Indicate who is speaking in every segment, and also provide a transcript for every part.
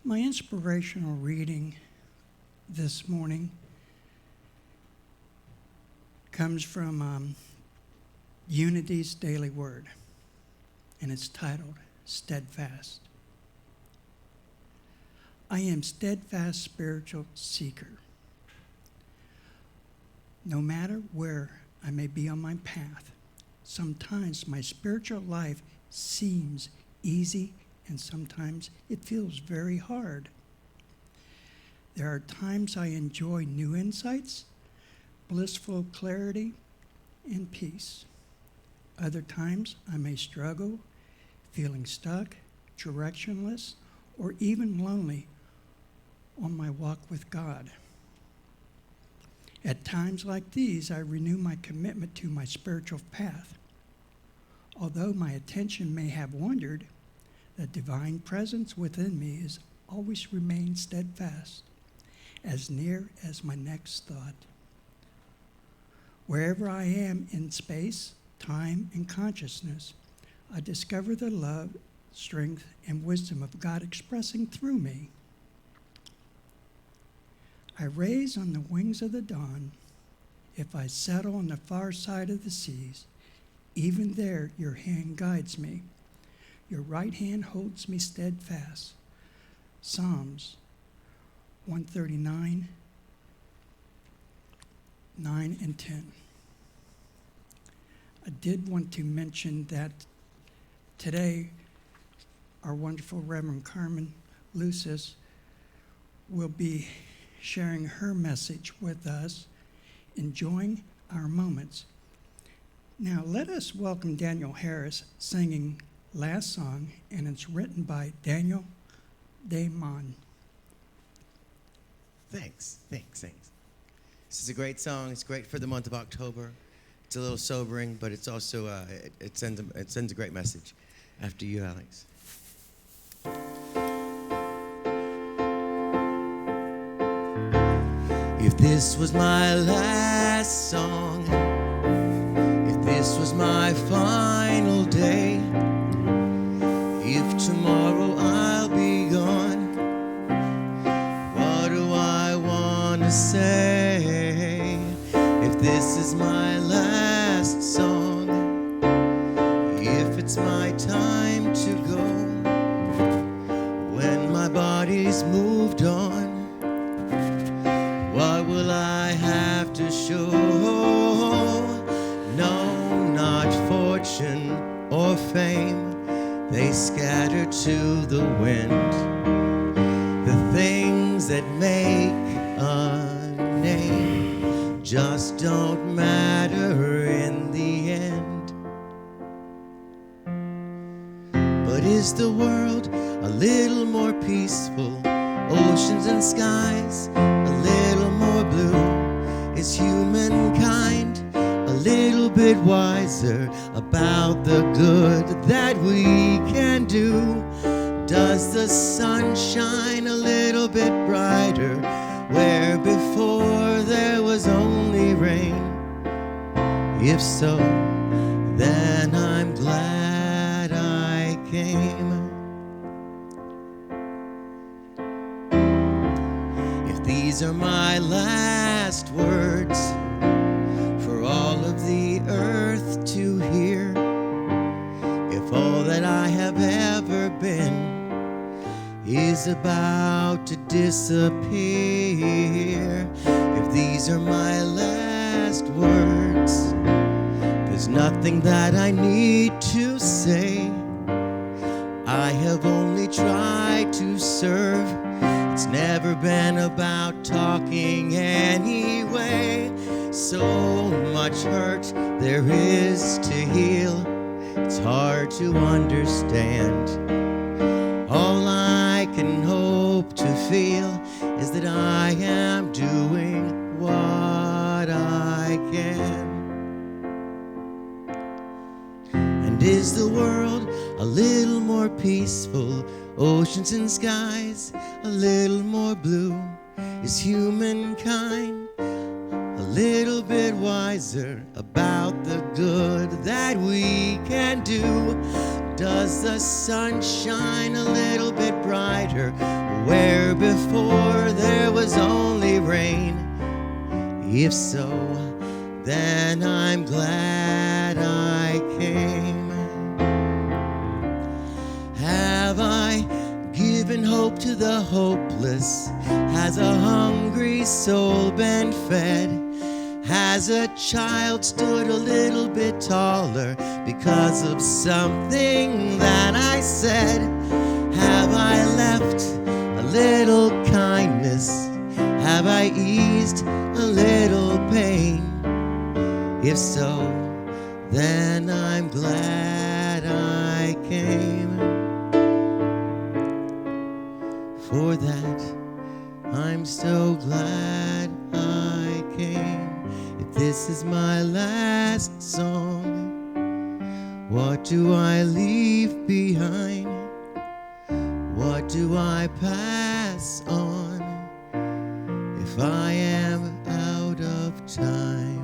Speaker 1: My inspirational reading this morning comes from Unity's Daily Word, and it's titled Steadfast. I am steadfast spiritual seeker. No matter where I may be on my path, sometimes my spiritual life seems easy and sometimes it feels very hard. There are times I enjoy new insights, blissful clarity, and peace. Other times I may struggle, feeling stuck, directionless, or even lonely on my walk with God. At times like these, I renew my commitment to my spiritual path. Although my attention may have wandered, the divine presence within me has always remained steadfast, as near as my next thought. Wherever I am in space, time, and consciousness, I discover the love, strength, and wisdom of God expressing through me. I raise on the wings of the dawn. If I settle on the far side of the seas, even there your hand guides me. Your right hand holds me steadfast. Psalms 139, 9 and 10. I did want to mention that today our wonderful Reverend Carmen Lucis will be sharing her message with us, enjoying our moments. Now let us welcome Daniel Harris singing Last Song, and it's written by Daniel Damon.
Speaker 2: Thanks. This is a great song. It's great for the month of October. It's a little sobering, but it's also it sends a great message. After you, Alex. If this was my last song, if this was my final day, if tomorrow I'll be gone, what do I want to say? If this is my last song, if it's my time to go, when my body's moved on, what will I have to show? No, not fortune or fame. They scatter to the wind. The things that make a name just don't matter in the end. But is the world a little more peaceful? Oceans and skies a little more blue? Is humankind a little bit wiser about the good that we can do? Does the sun shine a little bit brighter where before there was only rain? If so, then I'm glad I came. If these are my last words for all of the earth to hear, if all that I have ever been is about to disappear, if these are my last words, there's nothing that I need to say. I have only tried to serve. It's never been about talking anyway. So much hurt there is to heal, it's hard to understand. All I can hope to feel is that I am doing what I can. And is the world a little more peaceful? Oceans and skies a little more blue? Is humankind a little bit wiser about the good that we can do? does the sun shine a little bit brighter where before there was only rain? If so, then I'm glad I came. Have I given hope to the hopeless? Has a hungry soul been fed? Has a child stood a little bit taller because of something that I said? Have I left a little kindness? Have I eased a little pain? If so, then I'm glad I came. For that, I'm so glad I came. If this is my last song, what do I leave behind? What do I pass on if I am out of time?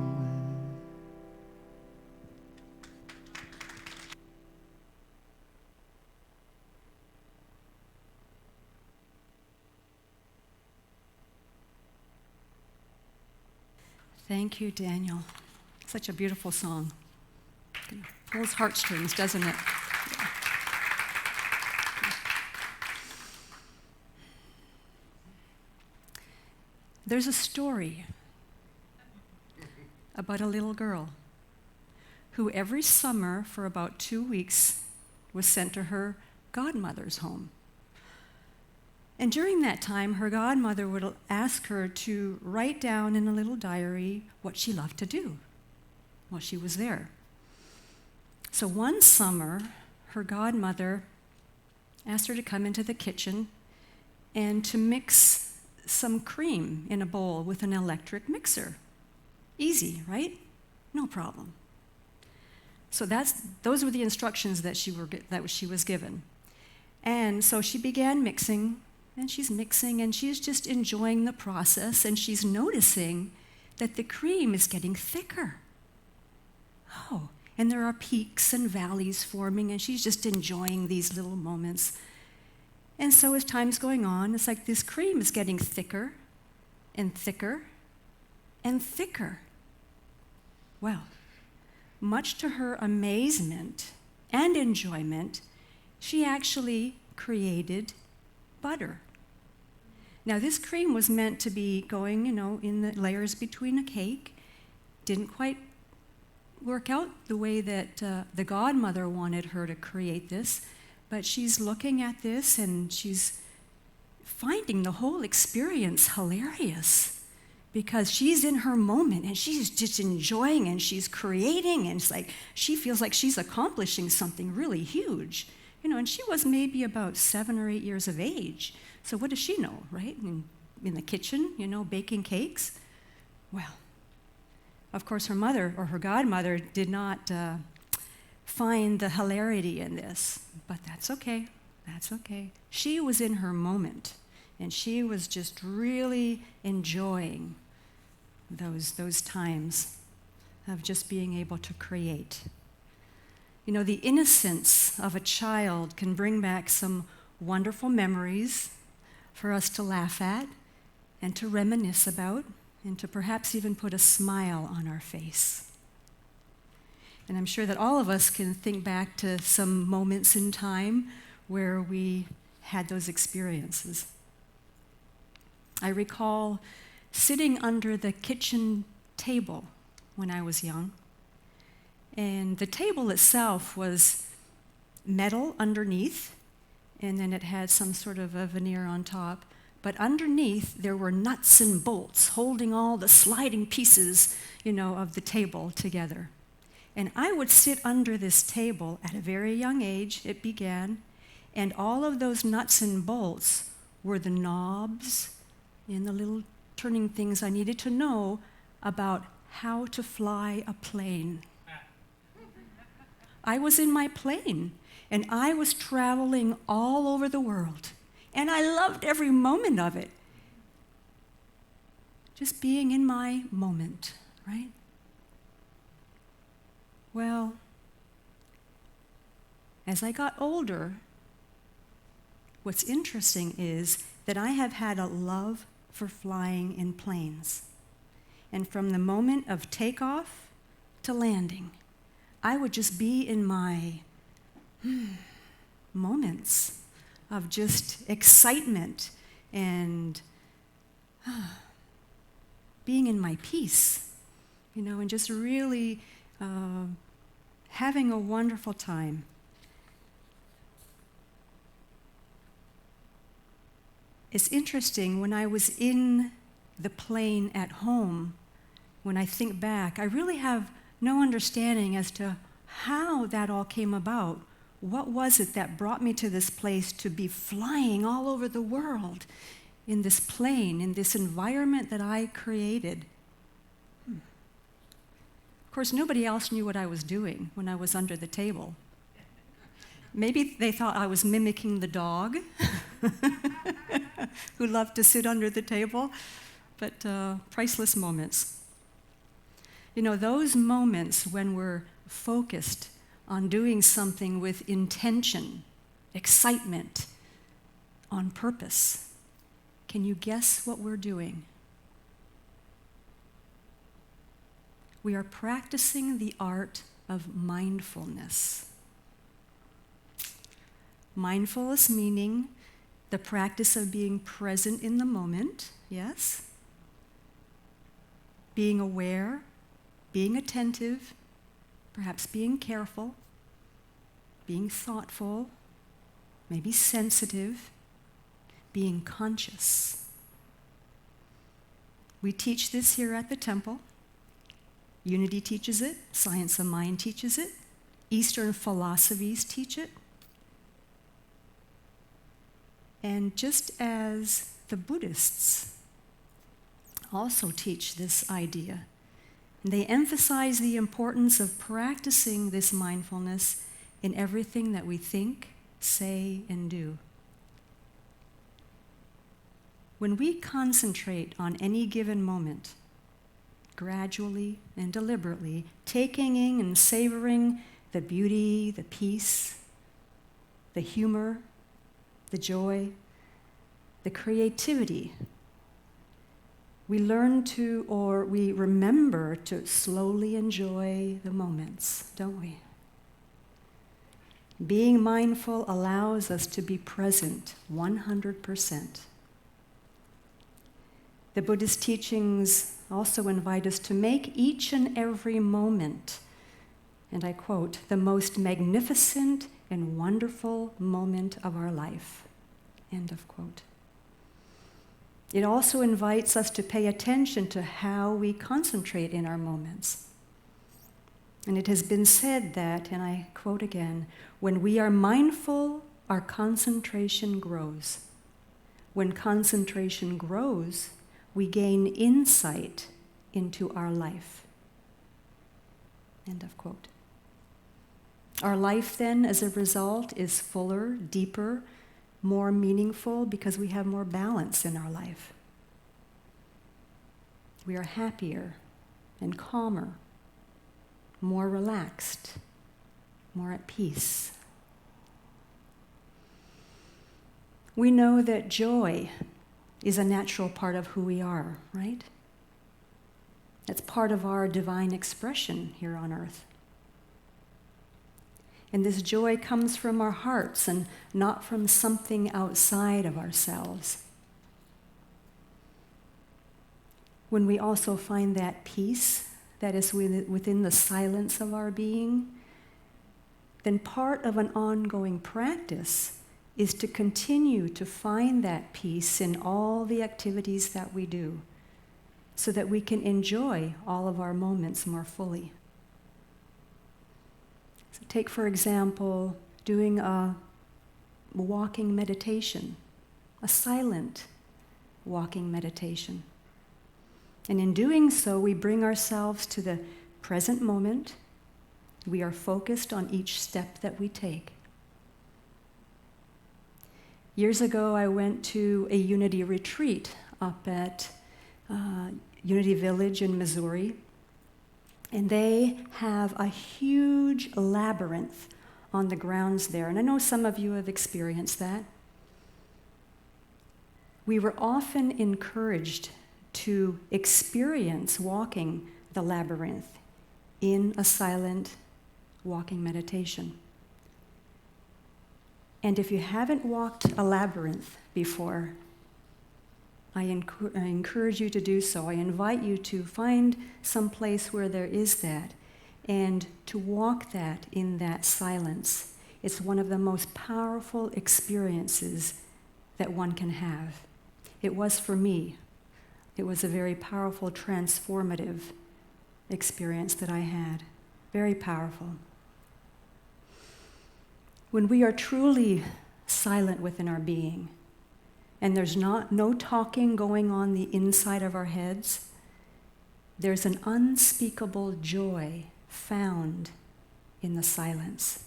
Speaker 3: Thank you, Daniel. Such a beautiful song. Pulls heartstrings, doesn't it? Yeah. There's a story about a little girl who every summer for about 2 weeks was sent to her godmother's home. And during that time, her godmother would ask her to write down in a little diary what she loved to do while she was there. So one summer, her godmother asked her to come into the kitchen and to mix some cream in a bowl with an electric mixer. Easy, right? No problem. So those were the instructions that she was given. And so she began mixing, and she's just enjoying the process, and she's noticing that the cream is getting thicker. Oh, and there are peaks and valleys forming, and she's just enjoying these little moments. And so as time's going on, it's like this cream is getting thicker and thicker and thicker. Well, much to her amazement and enjoyment, she actually created butter. Now, this cream was meant to be going, in the layers between a cake. Didn't quite work out the way that the godmother wanted her to create this, but she's looking at this and she's finding the whole experience hilarious because she's in her moment and she's just enjoying and she's creating, and it's like she feels like she's accomplishing something really huge. And she was maybe about 7 or 8 years of age. So what does she know, right? In the kitchen, baking cakes. Well, of course, her mother or her godmother did not find the hilarity in this, but that's okay. That's okay. She was in her moment, and she was just really enjoying those times of just being able to create. The innocence of a child can bring back some wonderful memories for us to laugh at and to reminisce about and to perhaps even put a smile on our face. And I'm sure that all of us can think back to some moments in time where we had those experiences. I recall sitting under the kitchen table when I was young. And the table itself was metal underneath, and then it had some sort of a veneer on top. But underneath, there were nuts and bolts holding all the sliding pieces, of the table together. And I would sit under this table at a very young age, it began, and all of those nuts and bolts were the knobs and the little turning things I needed to know about how to fly a plane. I was in my plane, and I was traveling all over the world, and I loved every moment of it. Just being in my moment, right? Well, as I got older, what's interesting is that I have had a love for flying in planes. And from the moment of takeoff to landing, I would just be in my moments of just excitement and being in my peace, and just really having a wonderful time. It's interesting, when I was in the plane at home, when I think back, I really have no understanding as to how that all came about. What was it that brought me to this place to be flying all over the world in this plane, in this environment that I created? Of course, nobody else knew what I was doing when I was under the table. Maybe they thought I was mimicking the dog who loved to sit under the table, but priceless moments. Those moments when we're focused on doing something with intention, excitement, on purpose. Can you guess what we're doing? We are practicing the art of mindfulness. Mindfulness meaning the practice of being present in the moment, yes? Being aware, being attentive, perhaps being careful, being thoughtful, maybe sensitive, being conscious. We teach this here at the temple. Unity teaches it, Science of Mind teaches it, Eastern philosophies teach it. And just as the Buddhists also teach this idea, they emphasize the importance of practicing this mindfulness in everything that we think, say, and do. When we concentrate on any given moment, gradually and deliberately, taking in and savoring the beauty, the peace, the humor, the joy, the creativity, we learn to, or we remember to slowly enjoy the moments, don't we? Being mindful allows us to be present 100%. The Buddhist teachings also invite us to make each and every moment, and I quote, the most magnificent and wonderful moment of our life, end of quote. It also invites us to pay attention to how we concentrate in our moments. And it has been said that, and I quote again, when we are mindful, our concentration grows. When concentration grows, we gain insight into our life. End of quote. Our life then, as a result, is fuller, deeper, more meaningful because we have more balance in our life. We are happier and calmer, more relaxed, more at peace. We know that joy is a natural part of who we are, right? That's part of our divine expression here on earth. And this joy comes from our hearts and not from something outside of ourselves. When we also find that peace that is within the silence of our being, then part of an ongoing practice is to continue to find that peace in all the activities that we do, so that we can enjoy all of our moments more fully. So take, for example, doing a walking meditation, a silent walking meditation. And in doing so, we bring ourselves to the present moment. We are focused on each step that we take. Years ago, I went to a Unity retreat up at Unity Village in Missouri. And they have a huge labyrinth on the grounds there, and I know some of you have experienced that. We were often encouraged to experience walking the labyrinth in a silent walking meditation. And if you haven't walked a labyrinth before, I encourage you to do so. I invite you to find some place where there is that and to walk that in that silence. It's one of the most powerful experiences that one can have. It was for me. It was a very powerful, transformative experience that I had. Very powerful. When we are truly silent within our being, and there's no talking going on the inside of our heads, there's an unspeakable joy found in the silence.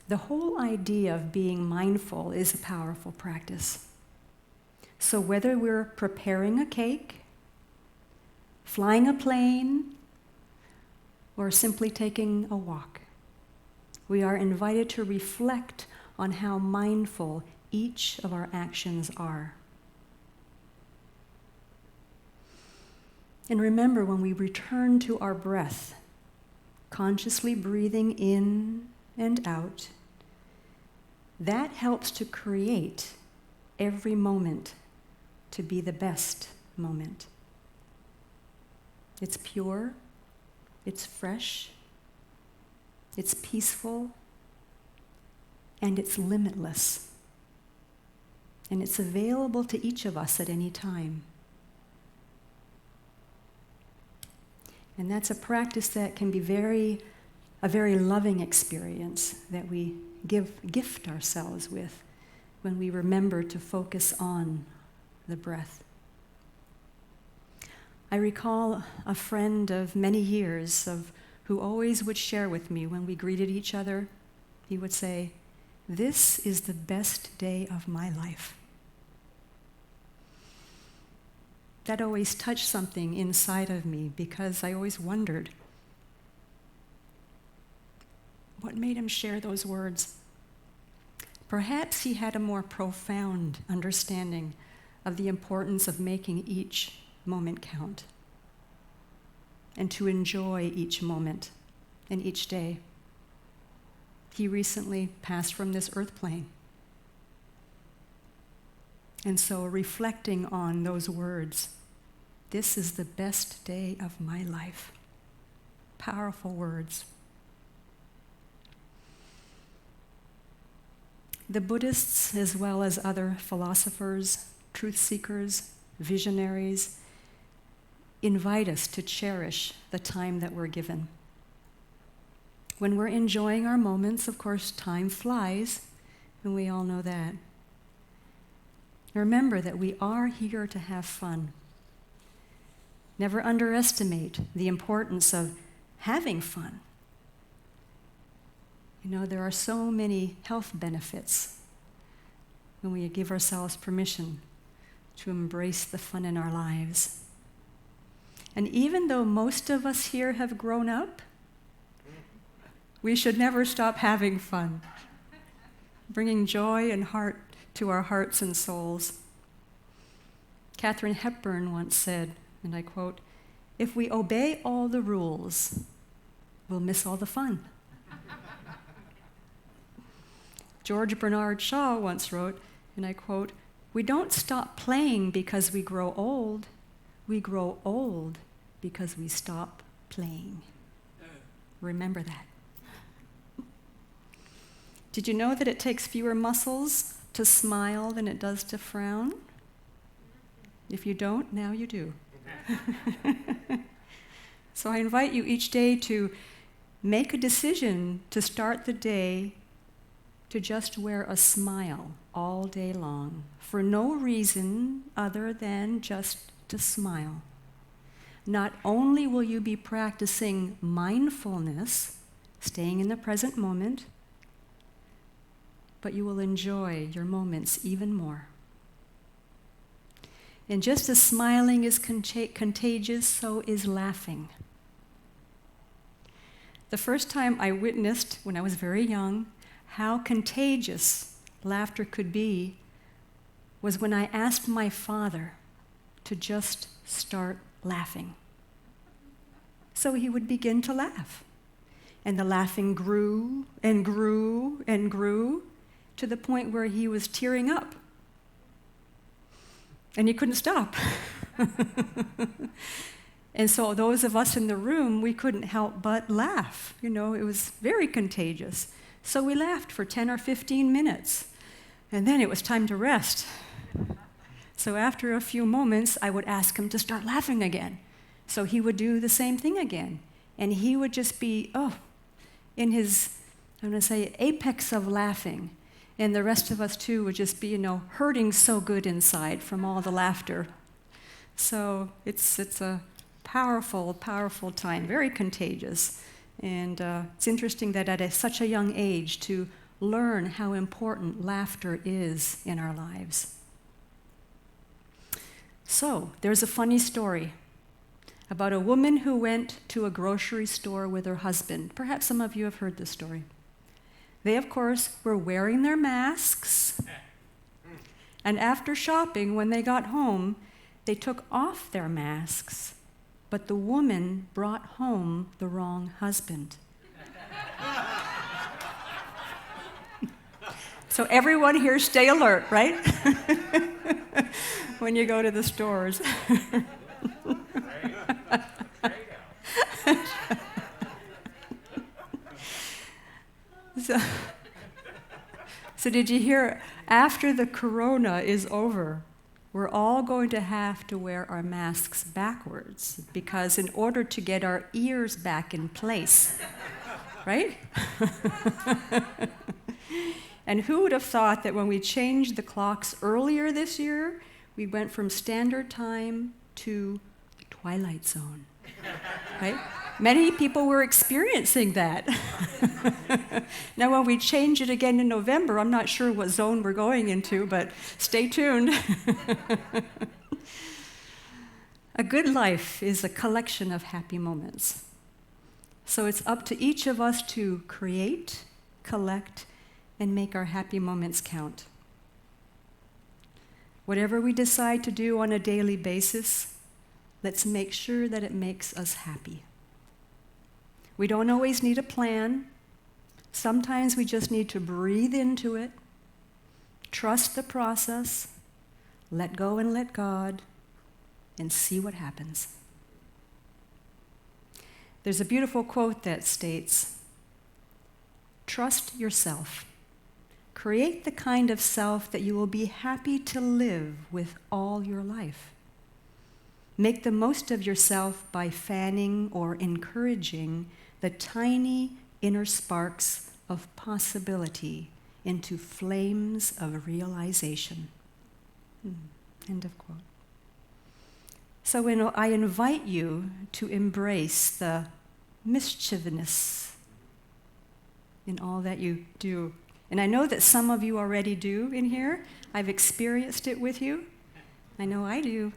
Speaker 3: The whole idea of being mindful is a powerful practice. So whether we're preparing a cake, flying a plane, or simply taking a walk, we are invited to reflect on how mindful each of our actions are. And remember, when we return to our breath, consciously breathing in and out, that helps to create every moment to be the best moment. It's pure, it's fresh, it's peaceful, and it's limitless. And it's available to each of us at any time. And that's a practice that can be a very loving experience that we gift ourselves with when we remember to focus on the breath. I recall a friend of many years who always would share with me when we greeted each other. He would say, "This is the best day of my life." That always touched something inside of me because I always wondered, what made him share those words? Perhaps he had a more profound understanding of the importance of making each moment count and to enjoy each moment and each day. He recently passed from this earth plane. And so reflecting on those words, "This is the best day of my life." Powerful words. The Buddhists, as well as other philosophers, truth seekers, visionaries, invite us to cherish the time that we're given. When we're enjoying our moments, of course, time flies, and we all know that. Remember that we are here to have fun. Never underestimate the importance of having fun. You know, there are so many health benefits when we give ourselves permission to embrace the fun in our lives. And even though most of us here have grown up, we should never stop having fun, bringing joy and heart to our hearts and souls. Katharine Hepburn once said, and I quote, "If we obey all the rules, we'll miss all the fun." George Bernard Shaw once wrote, and I quote, "We don't stop playing because we grow old. We grow old because we stop playing." Remember that. Did you know that it takes fewer muscles to smile than it does to frown? If you don't, now you do. So I invite you each day to make a decision to start the day to just wear a smile all day long, for no reason other than just to smile. Not only will you be practicing mindfulness, staying in the present moment, but you will enjoy your moments even more. And just as smiling is contagious, so is laughing. The first time I witnessed, when I was very young, how contagious laughter could be was when I asked my father to just start laughing. So he would begin to laugh. And the laughing grew and grew and grew to the point where he was tearing up. And he couldn't stop. And so those of us in the room, we couldn't help but laugh. It was very contagious. So we laughed for 10 or 15 minutes. And then it was time to rest. So after a few moments, I would ask him to start laughing again. So he would do the same thing again. And he would just be, in his, apex of laughing. And the rest of us too would just be, hurting so good inside from all the laughter. So it's a powerful, powerful time, very contagious. And it's interesting that at such a young age to learn how important laughter is in our lives. So there's a funny story about a woman who went to a grocery store with her husband. Perhaps some of you have heard this story. They, of course, were wearing their masks. And after shopping, when they got home, they took off their masks. But the woman brought home the wrong husband. So everyone here stay alert, right? When you go to the stores. So did you hear, after the corona is over, we're all going to have to wear our masks backwards, because in order to get our ears back in place, right? And who would have thought that when we changed the clocks earlier this year, we went from standard time to twilight zone, right? Many people were experiencing that. Now, when we change it again in November, I'm not sure what zone we're going into, but stay tuned. A good life is a collection of happy moments. So it's up to each of us to create, collect, and make our happy moments count. Whatever we decide to do on a daily basis, let's make sure that it makes us happy. We don't always need a plan. Sometimes we just need to breathe into it, trust the process, let go and let God, and see what happens. There's a beautiful quote that states, "Trust yourself. Create the kind of self that you will be happy to live with all your life. Make the most of yourself by fanning or encouraging the tiny inner sparks of possibility into flames of realization." End of quote. So when I invite you to embrace the mischievousness in all that you do, and I know that some of you already do in here. I've experienced it with you. I know I do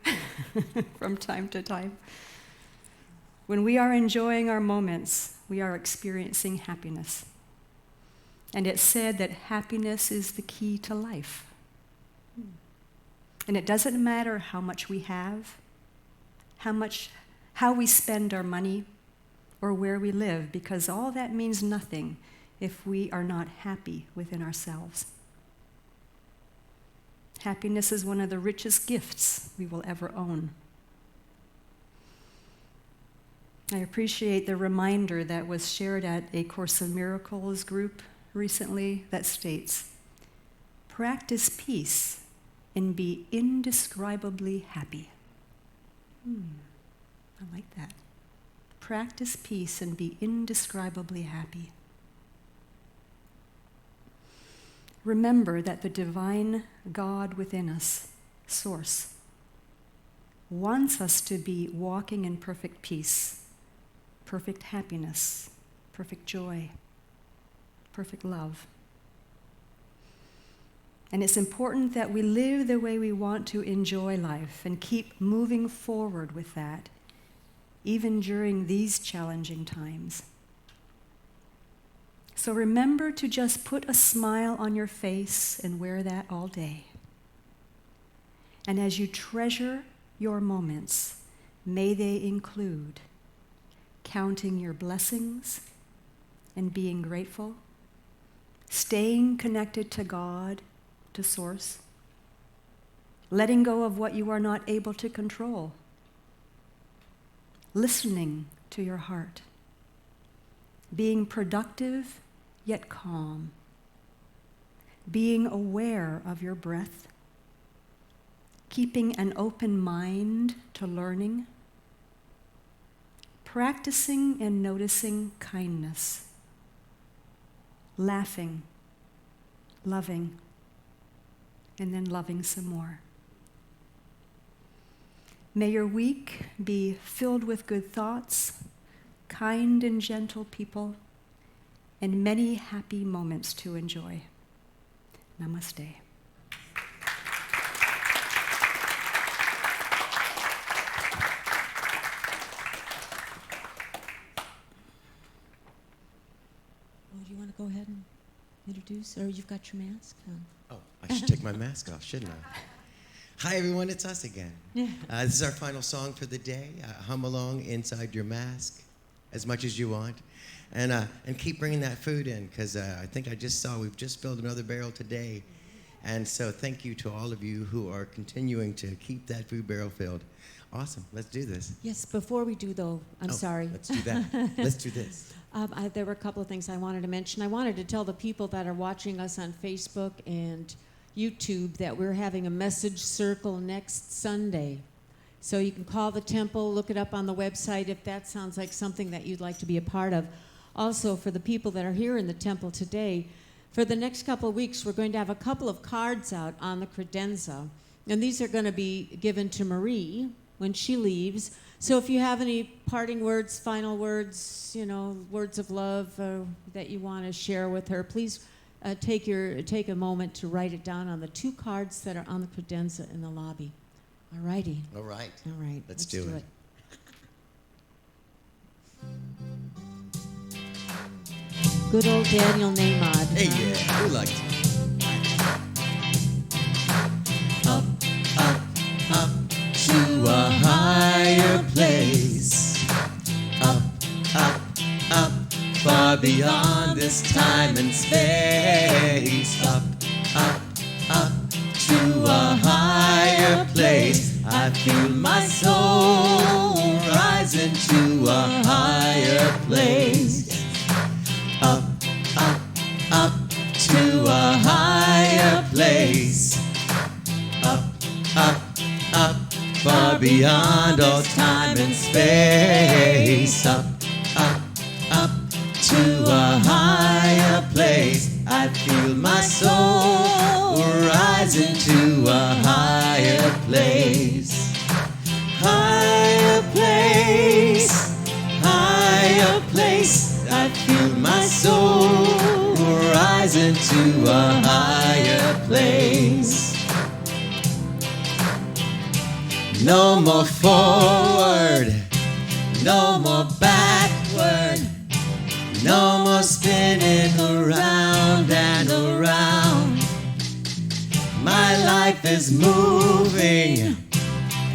Speaker 3: from time to time. When we are enjoying our moments, we are experiencing happiness. And it's said that happiness is the key to life. And it doesn't matter how much we have, how we spend our money, or where we live, because all that means nothing if we are not happy within ourselves. Happiness is one of the richest gifts we will ever own. I appreciate the reminder that was shared at a Course in Miracles group recently that states, "Practice peace and be indescribably happy." I like that. Practice peace and be indescribably happy. Remember that the divine God within us, Source, wants us to be walking in perfect peace, perfect happiness, perfect joy, perfect love. And it's important that we live the way we want to enjoy life and keep moving forward with that, even during these challenging times. So remember to just put a smile on your face and wear that all day. And as you treasure your moments, may they include counting your blessings and being grateful, staying connected to God, to Source, letting go of what you are not able to control, listening to your heart, being productive yet calm, being aware of your breath, keeping an open mind to learning, practicing and noticing kindness, laughing, loving, and then loving some more. May your week be filled with good thoughts, kind and gentle people, and many happy moments to enjoy. Namaste.
Speaker 4: Oh, do you want to go ahead and introduce, or you've got your mask on?
Speaker 2: Oh, I should take my mask off, shouldn't I? Hi, everyone. It's us again.
Speaker 4: Yeah.
Speaker 2: This is our final song for the day. Hum along inside your mask as much as you want. And keep bringing that food in, because I think I just saw we've just filled another barrel today. And so thank you to all of you who are continuing to keep that food barrel filled. Awesome. Let's do this.
Speaker 4: Yes, before we do, though, I'm sorry.
Speaker 2: Let's do that. Let's do this.
Speaker 4: There were a couple of things I wanted to mention. I wanted to tell the people that are watching us on Facebook and YouTube that we're having a message circle next Sunday. So you can call the temple, look it up on the website if that sounds like something that you'd like to be a part of. Also, for the people that are here in the temple today, for the next couple of weeks, we're going to have a couple of cards out on the credenza. And these are going to be given to Marie when she leaves. So if you have any parting words, final words, words of love that you want to share with her, please take a moment to write it down on the 2 cards that are on the credenza in the lobby. All righty.
Speaker 2: All right.
Speaker 4: All right.
Speaker 2: Let's do it.
Speaker 4: Good old Daniel Nahmod.
Speaker 2: Hey, yeah. We liked it. Up, up, up to a higher place. Up, up, up, far beyond this time and space. Up, up, up to a higher place. I feel my soul rising to a higher place. Up, up, up to a higher place. Up, up, up, far beyond all time and space. Up, up, up to a higher place. I feel my soul rising to a higher place. Higher place, higher place. I feel my soul rising to a higher place. No more forward, no more backward, no more spinning around and around. My life is moving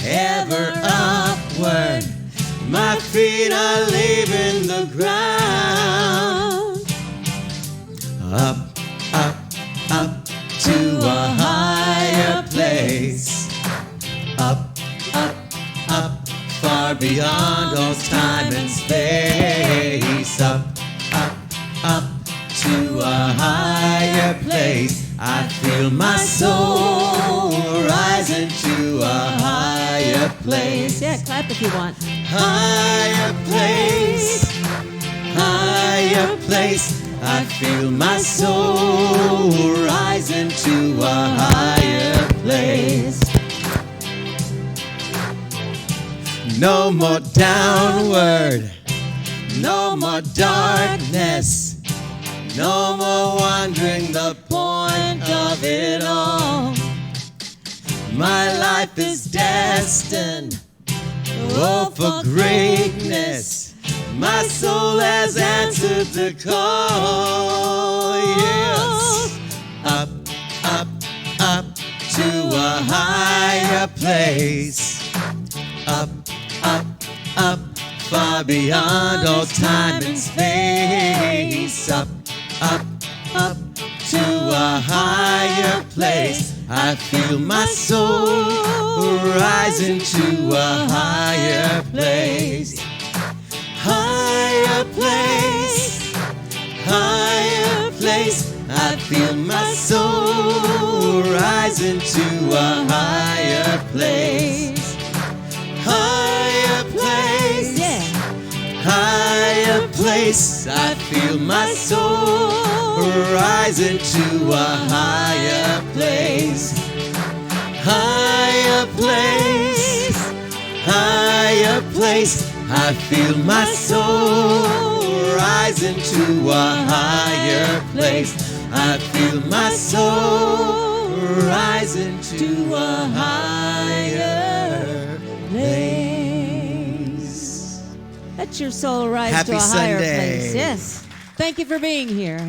Speaker 2: ever upward. My feet are leaving the ground. Up, up, up to a higher place. Up, up, up, far beyond all time and space. Up, up, up to a higher place. I feel my soul rising to a higher place.
Speaker 4: Yeah, clap if you want.
Speaker 2: Higher place, higher place. I feel my soul rising to a higher place. No more downward, no more darkness, no more wondering the point of it all. My life is destined, oh, for greatness. My soul has answered the call. far beyond all time and space. Up, up, up to a higher place. I feel my soul rising to a higher place. Higher place, higher place. I feel my soul rising to a higher place. Higher place,
Speaker 4: Yeah.
Speaker 2: higher place. I feel my soul rising to a higher place. Higher place, higher place. I feel my soul rising to a higher place. I feel my soul rising to a higher place.
Speaker 4: Let your soul rise
Speaker 2: Happy
Speaker 4: to a higher
Speaker 2: Sunday.
Speaker 4: place. Yes. Thank you for being here.